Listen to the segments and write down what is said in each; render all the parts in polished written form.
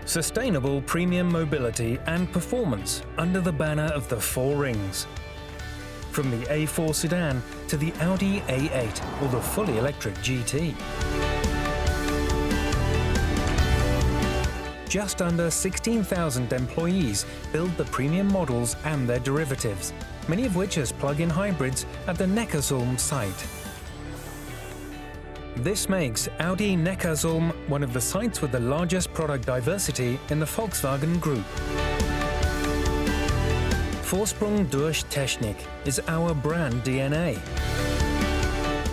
Sustainable premium mobility and performance under the banner of the four rings. From the A4 sedan to the Audi A8 or the fully electric GT. Just under 16,000 employees build the premium models and their derivatives, many of which as plug-in hybrids at the Neckarsulm site. This makes Audi Neckarsulm one of the sites with the largest product diversity in the Volkswagen Group. Vorsprung durch Technik is our brand DNA.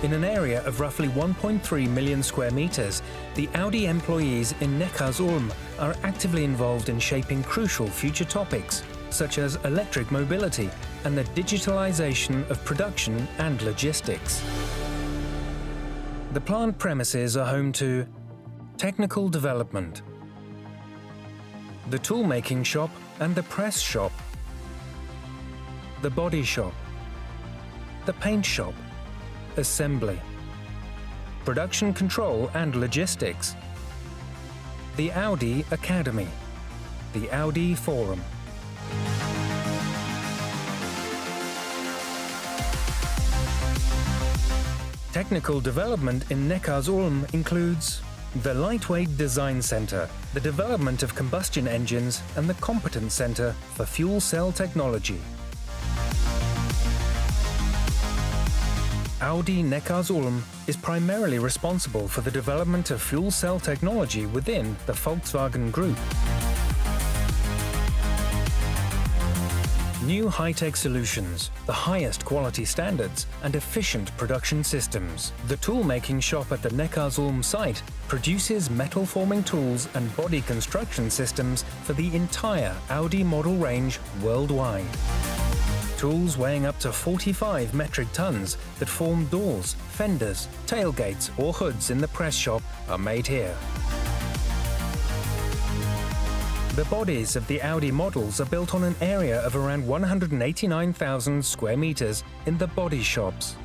In an area of roughly 1.3 million square meters, the Audi employees in Neckarsulm are actively involved in shaping crucial future topics, such as electric mobility and the digitalization of production and logistics. The plant premises are home to technical development, the tool-making shop and the press shop, the body shop, the paint shop, assembly, production control and logistics, the Audi Academy, the Audi Forum. Technical development in Neckarsulm includes the Lightweight Design Center, the development of combustion engines and the Competence Center for Fuel Cell Technology. Audi Neckarsulm is primarily responsible for the development of fuel cell technology within the Volkswagen Group. New high-tech solutions, the highest quality standards and efficient production systems. The tool-making shop at the Neckarsulm site produces metal-forming tools and body construction systems for the entire Audi model range worldwide. Tools weighing up to 45 metric tons that form doors, fenders, tailgates or hoods in the press shop are made here. The bodies of the Audi models are built on an area of around 189,000 square meters in the body shops.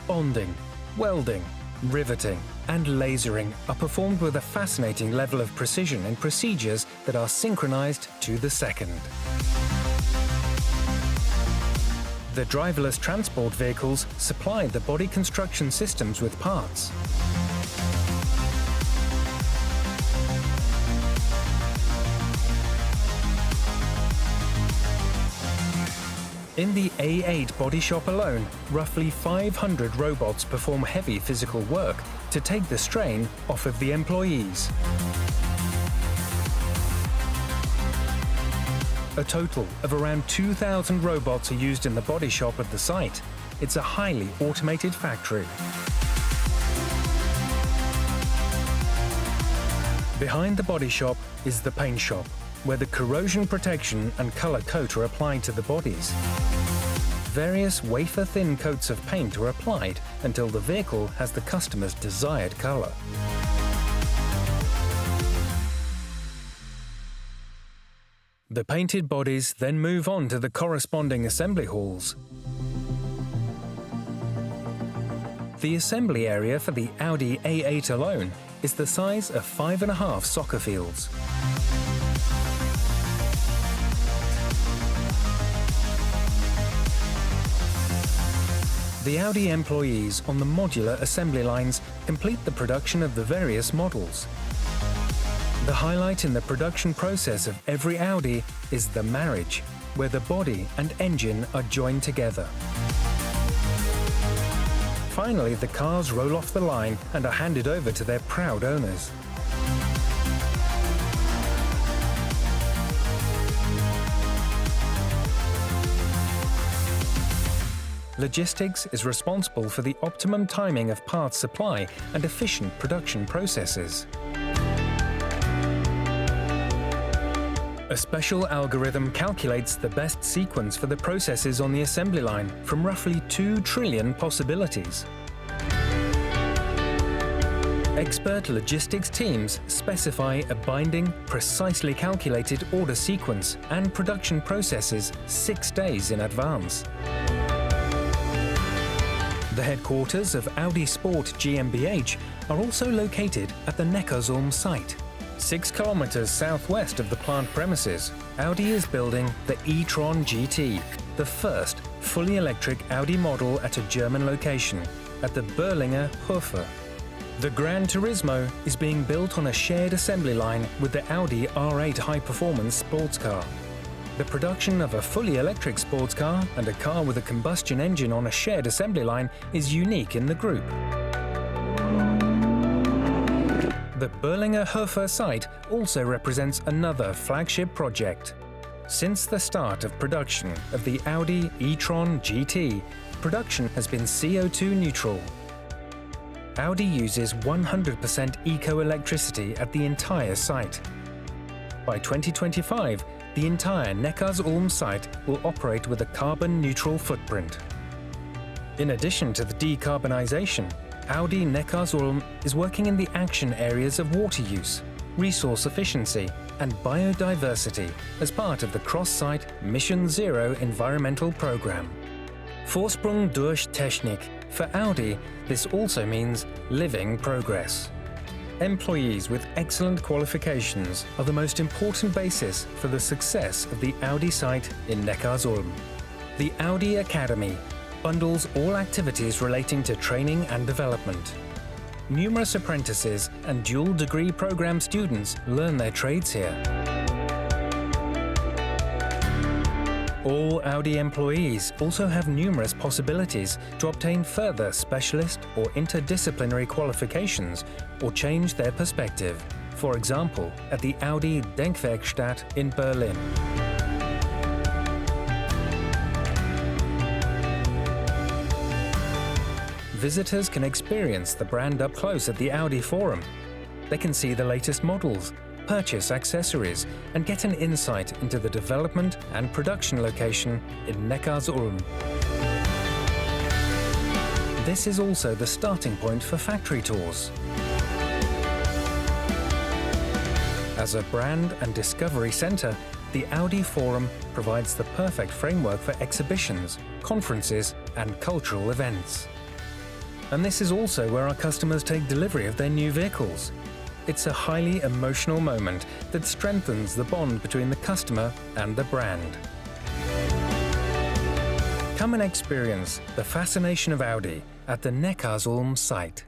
Bonding, welding, riveting and lasering are performed with a fascinating level of precision in procedures that are synchronized to the second. The driverless transport vehicles supply the body construction systems with parts. In the A8 body shop alone, roughly 500 robots perform heavy physical work to take the strain off of the employees. A total of around 2,000 robots are used in the body shop at the site. It's a highly automated factory. Behind the body shop is the paint shop, where the corrosion protection and color coat are applied to the bodies. Various wafer-thin coats of paint are applied until the vehicle has the customer's desired color. The painted bodies then move on to the corresponding assembly halls. The assembly area for the Audi A8 alone is the size of 5.5 soccer fields. The Audi employees on the modular assembly lines complete the production of the various models. The highlight in the production process of every Audi is the marriage, where the body and engine are joined together. Finally, the cars roll off the line and are handed over to their proud owners. Logistics is responsible for the optimum timing of parts supply and efficient production processes. A special algorithm calculates the best sequence for the processes on the assembly line from roughly 2 trillion possibilities. Expert logistics teams specify a binding, precisely calculated order sequence and production processes 6 days in advance. The headquarters of Audi Sport GmbH are also located at the Neckarsulm site. 6 kilometers southwest of the plant premises, Audi is building the e-tron GT, the first fully electric Audi model at a German location, at the Berlinger Hofe. The Gran Turismo is being built on a shared assembly line with the Audi R8 high-performance sports car. The production of a fully electric sports car and a car with a combustion engine on a shared assembly line is unique in the group. The Berlinger Hofe site also represents another flagship project. Since the start of production of the Audi e-tron GT, production has been CO2 neutral. Audi uses 100% eco-electricity at the entire site. By 2025, the entire Neckarsulm site will operate with a carbon-neutral footprint. In addition to the decarbonisation, Audi Neckarsulm is working in the action areas of water use, resource efficiency and biodiversity as part of the cross-site Mission Zero environmental program. Vorsprung durch Technik. For Audi, this also means living progress. Employees with excellent qualifications are the most important basis for the success of the Audi site in Neckarsulm. The Audi Academy bundles all activities relating to training and development. Numerous apprentices and dual degree program students learn their trades here. All Audi employees also have numerous possibilities to obtain further specialist or interdisciplinary qualifications or change their perspective, for example, at the Audi Denkwerkstatt in Berlin. Visitors can experience the brand up close at the Audi Forum. They can see the latest models, purchase accessories and get an insight into the development and production location in Neckarsulm. This is also the starting point for factory tours. As a brand and discovery centre, the Audi Forum provides the perfect framework for exhibitions, conferences and cultural events. And this is also where our customers take delivery of their new vehicles. It's a highly emotional moment that strengthens the bond between the customer and the brand. Come and experience the fascination of Audi at the Neckarsulm site.